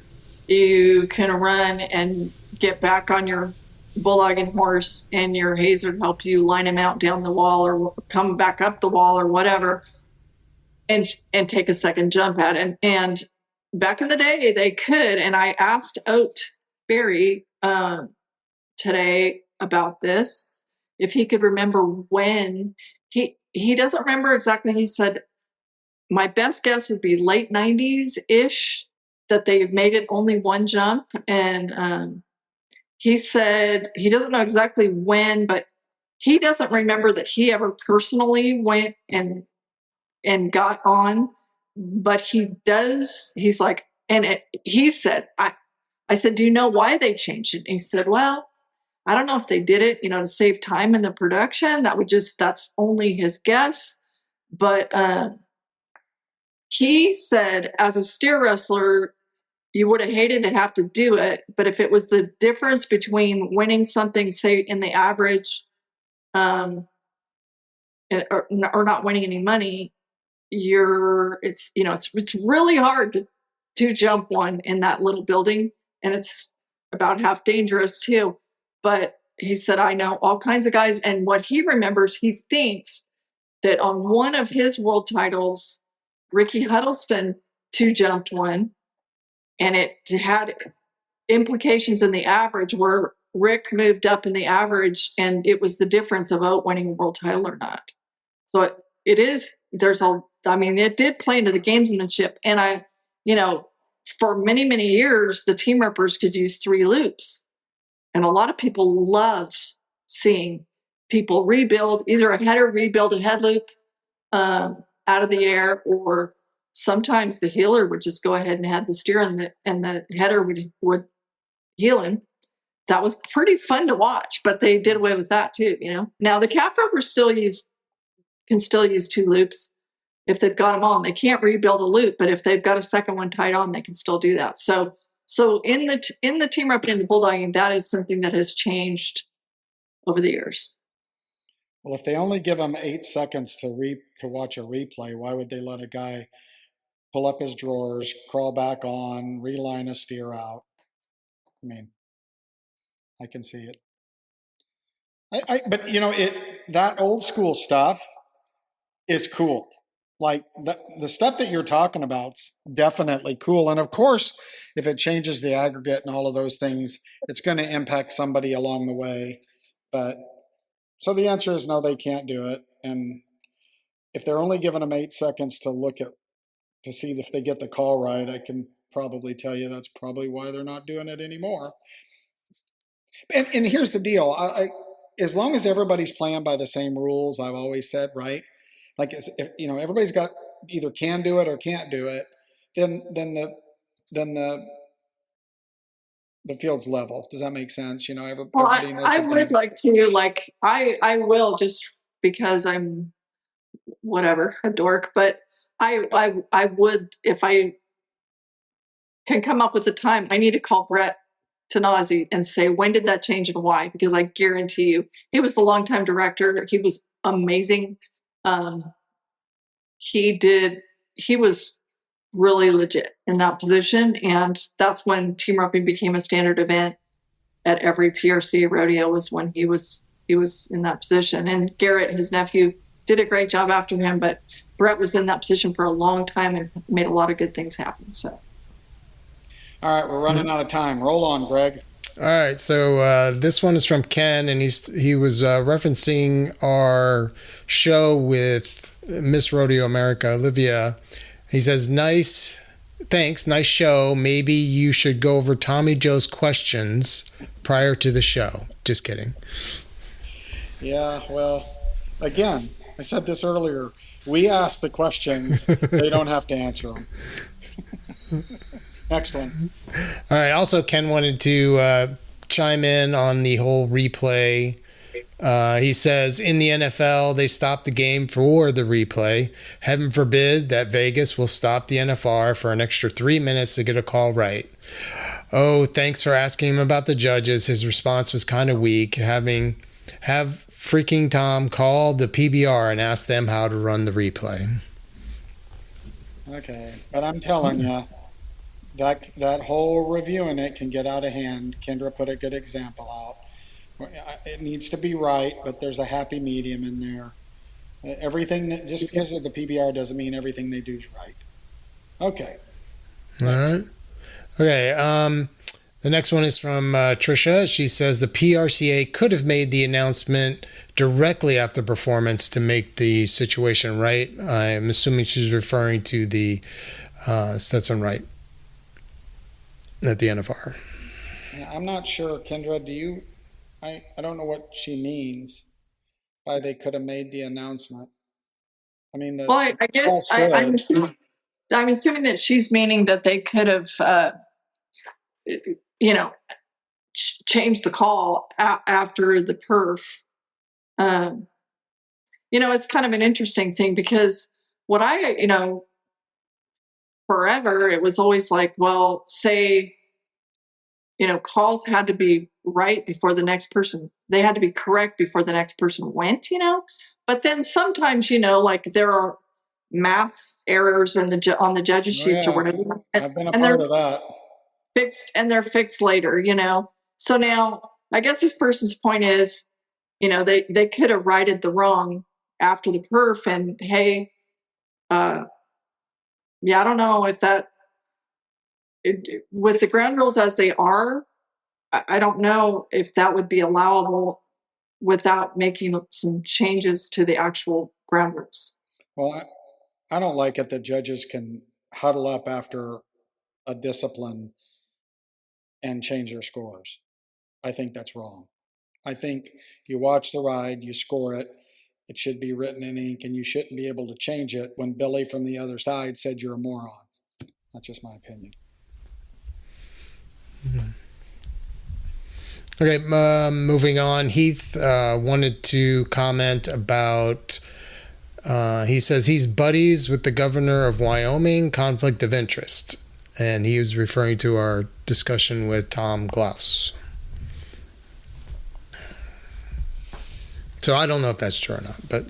you can run and get back on your bull-legging horse, and your hazer helps you line him out down the wall or come back up the wall or whatever. And take a second jump at it. And back in the day, they could. And I asked Oat Berry today about this, if he could remember when. He doesn't remember exactly. He said, my best guess would be late 90s-ish, that they made it only one jump. And he said he doesn't know exactly when, but he doesn't remember that he ever personally went and got on, but he does. He's like, he said, I said, do you know why they changed it? And he said, well, I don't know if they did it, to save time in the production. That's only his guess. But he said, as a steer wrestler, you would have hated to have to do it. But if it was the difference between winning something, say in the average, or not winning any money, it's really hard to jump one in that little building, and it's about half dangerous too. But he said, I know all kinds of guys, and what he remembers, he thinks that on one of his world titles, Ricky Huddleston two-jumped one, and it had implications in the average where Rick moved up in the average, and it was the difference of Oat winning a world title or not. So it did play into the gamesmanship. And for many, many years, the team ropers could use 3 loops. And a lot of people loved seeing people rebuild either a header, rebuild a head loop out of the air, or sometimes the healer would just go ahead and have the steer and the header would heal him. That was pretty fun to watch, but they did away with that too, you know. Now the calf ropers can still use 2 loops if they've got them on. They can't rebuild a loop, but if they've got a second one tied on, they can still do that. So in the team roping and the bulldogging, that is something that has changed over the years. Well, if they only give them 8 seconds to watch a replay, why would they let a guy pull up his drawers, crawl back on, reline a steer out? I mean, I can see it. But you know, that old school stuff is cool. Like the stuff that you're talking about's definitely cool. And of course, if it changes the aggregate and all of those things, it's going to impact somebody along the way. But so the answer is no, they can't do it. And if they're only giving them 8 seconds to see if they get the call right, I can probably tell you that's probably why they're not doing it anymore. And here's the deal. As long as everybody's playing by the same rules, I've always said, right? Like, if, you know, everybody's got either can do it or can't do it, then the field's level. Does that make sense? You know, everybody knows. I would like to, like, I will, just because I'm whatever, a dork, but I would, if I can come up with a time, I need to call Brett Tanazi and say, when did that change and why? Because I guarantee you, he was the longtime director. He was amazing. He was really legit in that position. And that's when team roping became a standard event at every PRC rodeo, was when he was in that position. And Garrett, his nephew, did a great job after him, but Brett was in that position for a long time and made a lot of good things happen. So. All right, we're running out of time. Roll on, Greg. All right, so this one is from Ken, and he was referencing our show with Miss Rodeo America, Olivia. He says, thanks, nice show. Maybe you should go over Tommy Joe's questions prior to the show. Just kidding. Yeah, well, again, I said this earlier. We ask the questions. They don't have to answer them. Next one. All right. Also, Ken wanted to chime in on the whole replay. He says, in the NFL, they stopped the game for the replay. Heaven forbid that Vegas will stop the NFR for an extra 3 minutes to get a call right. Oh, thanks for asking him about the judges. His response was kind of weak. Have freaking Tom call the PBR and ask them how to run the replay. Okay, but I'm telling you, that whole reviewing it can get out of hand. Kendra put a good example out. It needs to be right, but there's a happy medium in there. Everything that, just because of the PBR doesn't mean everything they do is right. Okay. All right. Okay. The next one is from Trisha. She says the PRCA could have made the announcement directly after performance to make the situation right. I'm assuming she's referring to the Stetson Wright at the NFR. I'm not sure, Kendra. Do you? I don't know what she means by they could have made the announcement. I mean, I guess I'm assuming that she's meaning that they could have, changed the call after the perf. It's kind of an interesting thing, because what forever, it was always like, well, say, calls had to be right before the next person, they had to be correct before the next person went, but then sometimes, like there are math errors on the judges sheets or whatever. I've been a part of that. They're fixed later, So now I guess this person's point is, they could have righted the wrong after the perf, and hey, I don't know if that, with the ground rules as they are, I don't know if that would be allowable without making some changes to the actual ground rules. Well, I don't like it that judges can huddle up after a discipline and change their scores. I think that's wrong. I think you watch the ride, you score it. It should be written in ink, and you shouldn't be able to change it when Billy from the other side said you're a moron. That's just my opinion. Okay, moving on. Heath wanted to comment about, he says he's buddies with the governor of Wyoming, conflict of interest. And he was referring to our discussion with Tom Glaus. So I don't know if that's true or not, but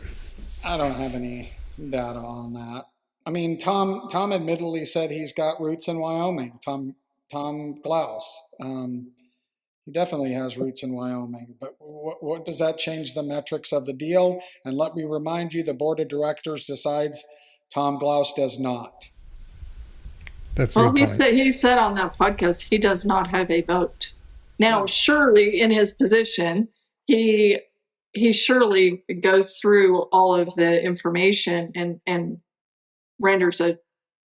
I don't have any data on that. I mean, Tom admittedly said he's got roots in Wyoming. Tom Glaus. He definitely has roots in Wyoming. But what does that change the metrics of the deal? And let me remind you, the board of directors decides. Tom Glaus does not. That's a good point. He said on that podcast he does not have a vote. Now, surely in his position, he surely goes through all of the information and renders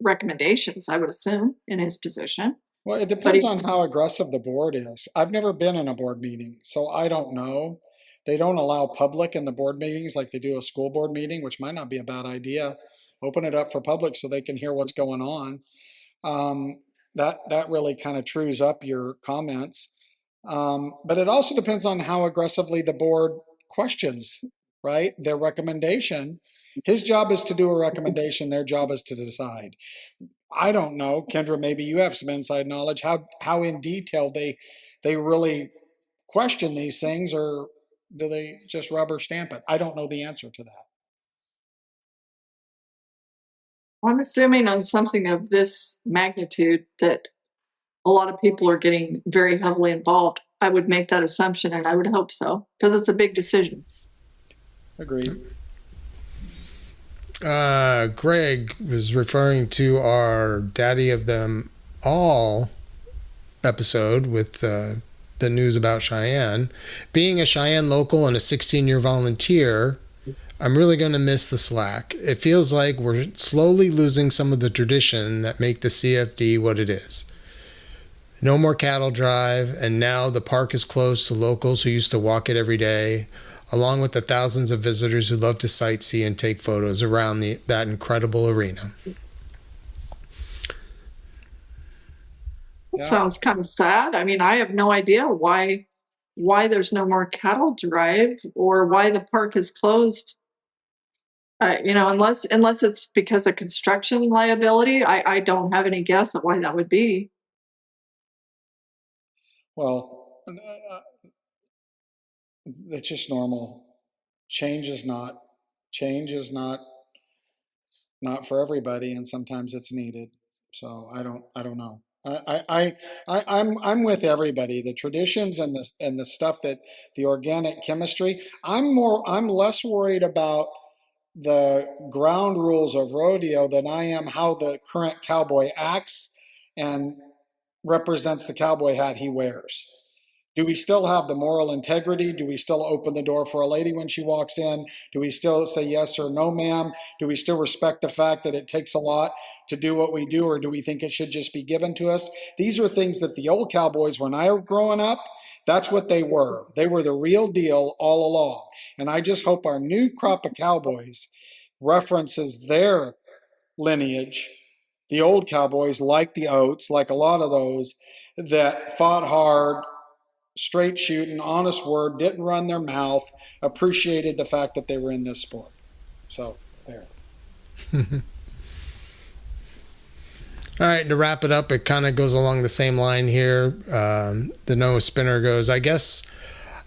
recommendations, I would assume, in his position. Well, it depends on how aggressive the board is. I've never been in a board meeting, so I don't know. They don't allow public in the board meetings like they do a school board meeting, which might not be a bad idea. Open it up for public so they can hear what's going on. That really kind of trues up your comments. But it also depends on how aggressively the board questions, right? Their recommendation. His job is to do a recommendation. Their job is to decide. I don't know, Kendra, maybe you have some inside knowledge how in detail they really question these things, or do they just rubber stamp it? I don't know the answer to that. I'm assuming on something of this magnitude that a lot of people are getting very heavily involved. I would make that assumption, and I would hope so, because it's a big decision. Agreed. Greg was referring to our Daddy of Them All episode with the news about Cheyenne. Being a Cheyenne local and a 16-year volunteer, I'm really going to miss the slack. It feels like we're slowly losing some of the tradition that make the CFD what it is. No more cattle drive, and now the park is closed to locals who used to walk it every day, along with the thousands of visitors who love to sightsee and take photos around that incredible arena. That sounds kind of sad. I mean, I have no idea why there's no more cattle drive or why the park is closed. Unless it's because of construction liability, I don't have any guess at why that would be. Well, it's just normal. Change is not for everybody, and sometimes it's needed. So I don't know. I'm with everybody. The traditions and the stuff that the organic chemistry. I'm less worried about the ground rules of rodeo than I am how the current cowboy acts and represents the cowboy hat he wears. Do we still have the moral integrity? Do we still open the door for a lady when she walks in? Do we still say yes or no, ma'am? Do we still respect the fact that it takes a lot to do what we do, or do we think it should just be given to us? These are things that the old cowboys, when I was growing up, that's what they were. They were the real deal all along. And I just hope our new crop of cowboys references their lineage, the old cowboys, like the Oats, like a lot of those that fought hard, straight shooting, honest word, didn't run their mouth, appreciated the fact that they were in this sport. So, there. All right, to wrap it up, it kind of goes along the same line here. The Noah Spinner goes, I guess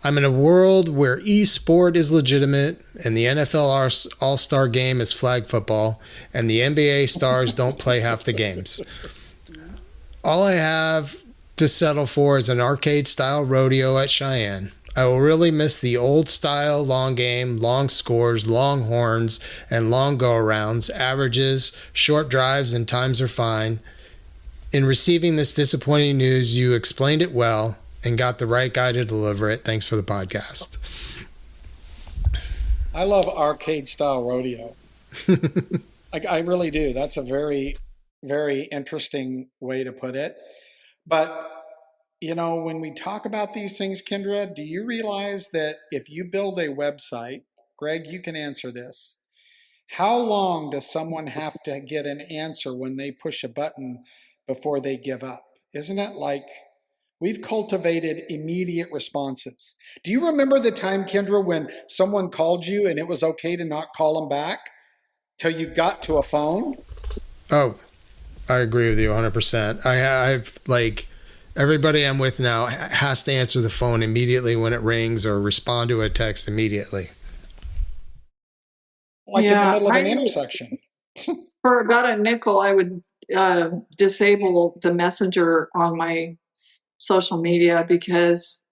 I'm in a world where e-sport is legitimate and the NFL All-Star game is flag football and the NBA stars don't play half the games. All I have to settle for is an arcade-style rodeo at Cheyenne. I will really miss the old-style long game, long scores, long horns, and long go-arounds, averages, short drives, and times are fine. In receiving this disappointing news, you explained it well and got the right guy to deliver it. Thanks for the podcast. I love arcade-style rodeo. I really do. That's a very, very interesting way to put it. But when we talk about these things, Kendra, do you realize that if you build a website, Greg, you can answer this. How long does someone have to get an answer when they push a button before they give up? Isn't it like we've cultivated immediate responses? Do you remember the time, Kendra, when someone called you and it was okay to not call them back till you got to a phone? Oh, I agree with you 100%. I've like everybody I'm with now has to answer the phone immediately when it rings or respond to a text immediately. Like in the middle of an intersection. For about a nickel, I would disable the messenger on my social media because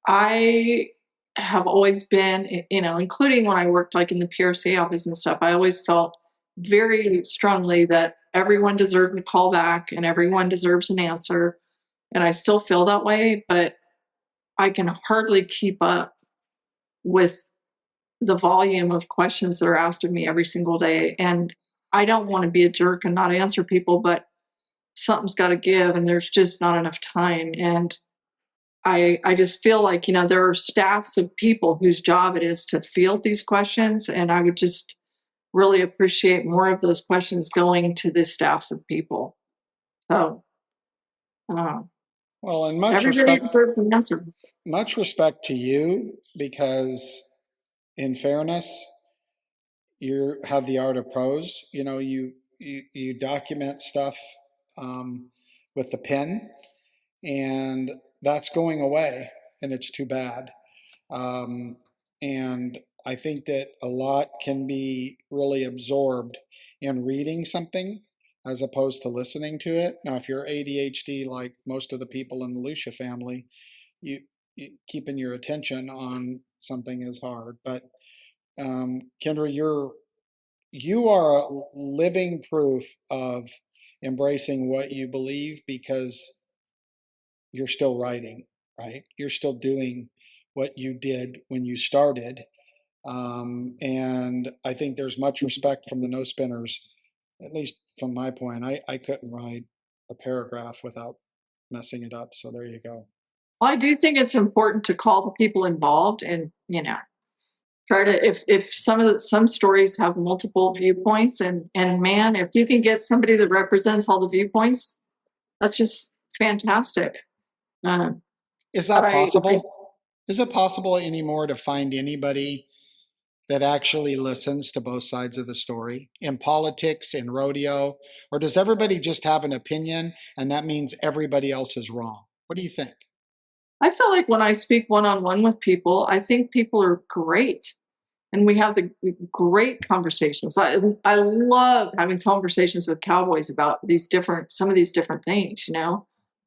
I have always been, including when I worked like in the PRC office and stuff, I always felt very strongly that everyone deserved a call back and everyone deserves an answer. And I still feel that way, but I can hardly keep up with the volume of questions that are asked of me every single day. And I don't want to be a jerk and not answer people, but something's got to give and there's just not enough time. And I just feel like, there are staffs of people whose job it is to field these questions. And I would just really appreciate more of those questions going to the staffs of people. So, well, and everybody deserves an answer. Much respect to you, because in fairness, you have the art of prose. You document stuff with the pen, and that's going away, and it's too bad. And I think that a lot can be really absorbed in reading something as opposed to listening to it. Now, if you're ADHD, like most of the people in the Lucia family, you keeping your attention on something is hard. But Kendra, you are a living proof of embracing what you believe, because you're still writing, right? You're still doing what you did when you started. And I think there's much respect from the no spinners, at least from my point. I couldn't write a paragraph without messing it up. So there you go. Well, I do think it's important to call the people involved and, try to, if some stories have multiple viewpoints and man, if you can get somebody that represents all the viewpoints, that's just fantastic. Is that possible? Is it possible anymore to find anybody that actually listens to both sides of the story in politics, in rodeo? Or does everybody just have an opinion and that means everybody else is wrong? What do you think? I feel like when I speak one-on-one with people, I think people are great. And we have the great conversations. I love having conversations with cowboys about some of these different things,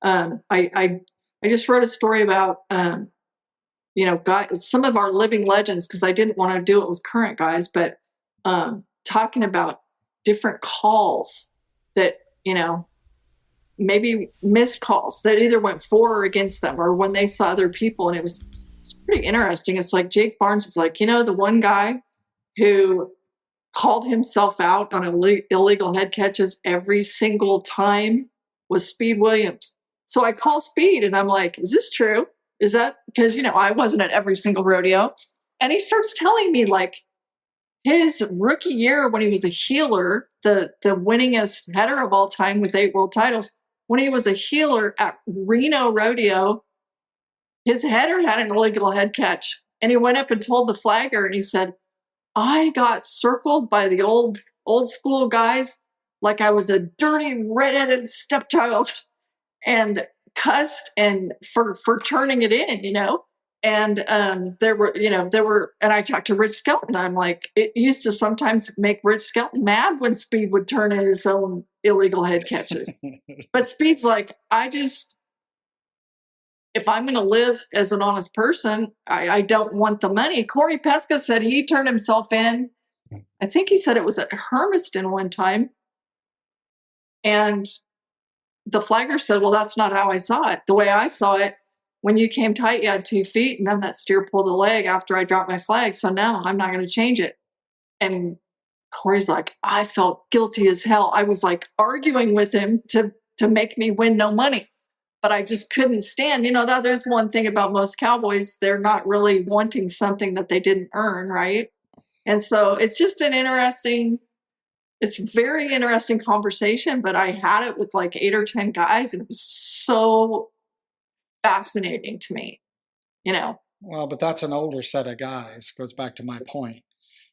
I just wrote a story about, guys, some of our living legends, because I didn't want to do it with current guys, but talking about different calls that, maybe missed calls that either went for or against them, or when they saw other people. And it's pretty interesting. It's like Jake Barnes is like, the one guy who called himself out on illegal head catches every single time was Speed Williams. So I call Speed and I'm like, is this true? Is that because, I wasn't at every single rodeo. And he starts telling me like his rookie year when he was a healer, the winningest header of all time with 8 world titles, when he was a healer at Reno Rodeo, his header had an illegal head catch. And he went up and told the flagger and he said, I got circled by the old school guys like I was a dirty redheaded stepchild and cussed and for turning it in, And there were, and I talked to Rich Skelton. I'm like, it used to sometimes make Rich Skelton mad when Speed would turn in his own illegal head catches. But Speed's like, if I'm going to live as an honest person, I don't want the money. Corey Pesca said he turned himself in. I think he said it was at Hermiston one time. And the flagger said, well, that's not how I saw it. The way I saw it, when you came tight, you had 2 feet, and then that steer pulled a leg after I dropped my flag. So no, I'm not going to change it. And Corey's like, I felt guilty as hell. I was like arguing with him to make me win no money. but I just couldn't stand, that there's one thing about most cowboys, they're not really wanting something that they didn't earn, right? And so it's just it's very interesting conversation, but I had it with like 8 or 10 guys, and it was so fascinating to me, Well, but that's an older set of guys. Goes back to my point.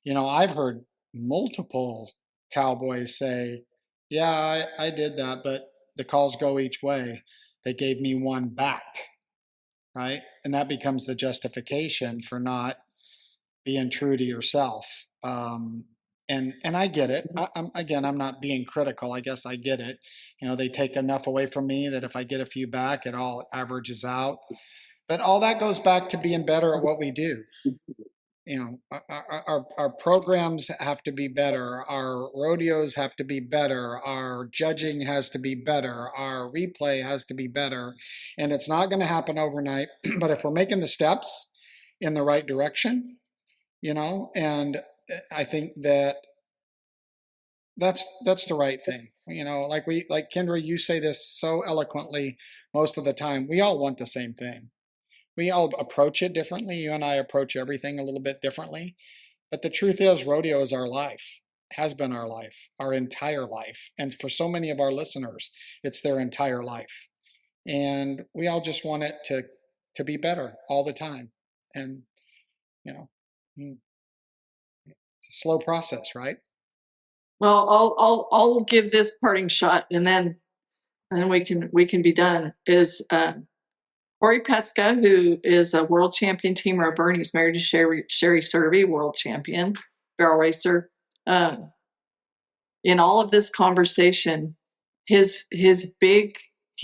I've heard multiple cowboys say, yeah, I did that, but the calls go each way. They gave me one back, right? And that becomes the justification for not being true to yourself. And I get it. I'm not being critical. I guess I get it. They take enough away from me that if I get a few back, it all averages out. But all that goes back to being better at what we do. Our programs have to be better. Our rodeos have to be better. Our judging has to be better. Our replay has to be better. And it's not going to happen overnight. But if we're making the steps in the right direction, and I think that's the right thing. Like Kendra, you say this so eloquently most of the time. We all want the same thing. We all approach it differently. You and I approach everything a little bit differently. But the truth is, rodeo is our life, has been our life, our entire life. And for so many of our listeners, it's their entire life. And we all just want it to be better all the time. And, it's a slow process, right? Well, I'll give this parting shot, and then we can be done. Is Corey Petska, who is a world champion team roper, and he's married to Sherry Servey, world champion barrel racer. In all of this conversation, he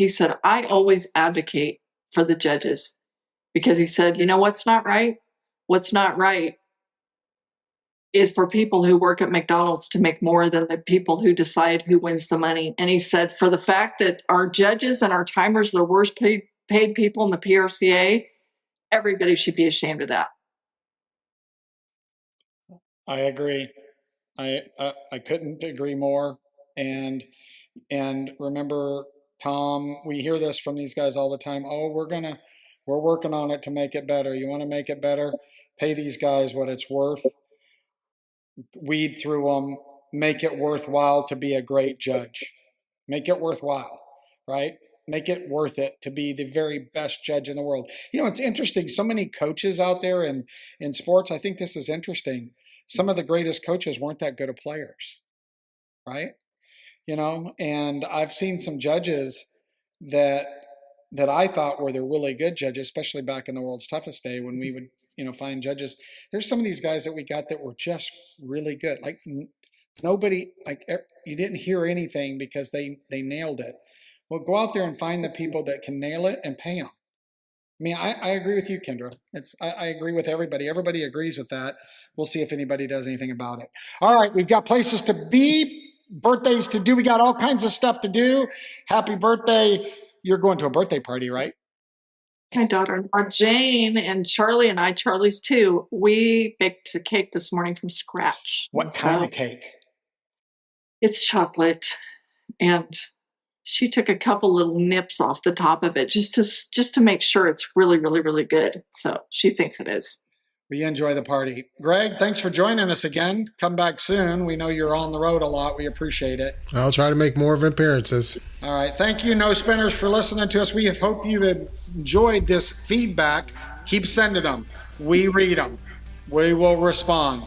said, I always advocate for the judges, because he said, what's not right? What's not right is for people who work at McDonald's to make more than the people who decide who wins the money. And he said, for the fact that our judges and our timers are the worst paid people in the PRCA, everybody should be ashamed of that. I agree. I couldn't agree more. And remember, Tom, we hear this from these guys all the time. Oh, we're working on it to make it better. You want to make it better? Pay these guys what it's worth. Weed through them. Make it worthwhile to be a great judge. Make it worthwhile, right? Make it worth it to be the very best judge in the world. It's interesting. So many coaches out there in sports. I think this is interesting. Some of the greatest coaches weren't that good of players, right? And I've seen some judges that I thought were the really good judges, especially back in the world's toughest day when we would, find judges. There's some of these guys that we got that were just really good. Like nobody, you didn't hear anything because they nailed it. Well, go out there and find the people that can nail it and pay them. I mean, I agree with you, Kendra. I agree with everybody. Everybody agrees with that. We'll see if anybody does anything about it. All right, we've got places to be, birthdays to do. We got all kinds of stuff to do. Happy birthday. You're going to a birthday party, right? My daughter, Jane, and Charlie and I, Charlie's too, we baked a cake this morning from scratch. What kind of cake? It's chocolate, and she took a couple little nips off the top of it just to make sure it's really, really, really good. So she thinks it is. We enjoy the party. Greg, thanks for joining us again. Come back soon. We know you're on the road a lot. We appreciate it. I'll try to make more of appearances. All right. Thank you, No Spinners, for listening to us. We hope you enjoyed this feedback. Keep sending them. We read them. We will respond.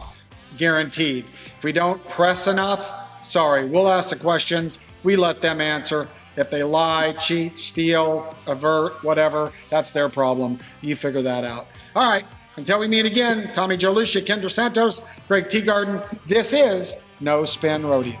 Guaranteed. If we don't press enough, sorry, we'll ask the questions. We let them answer. If they lie, cheat, steal, avert, whatever, that's their problem. You figure that out. All right. Until we meet again, Tommy Joe Lucia, Kendra Santos, Greg Teagarden, this is No Spin Rodeo.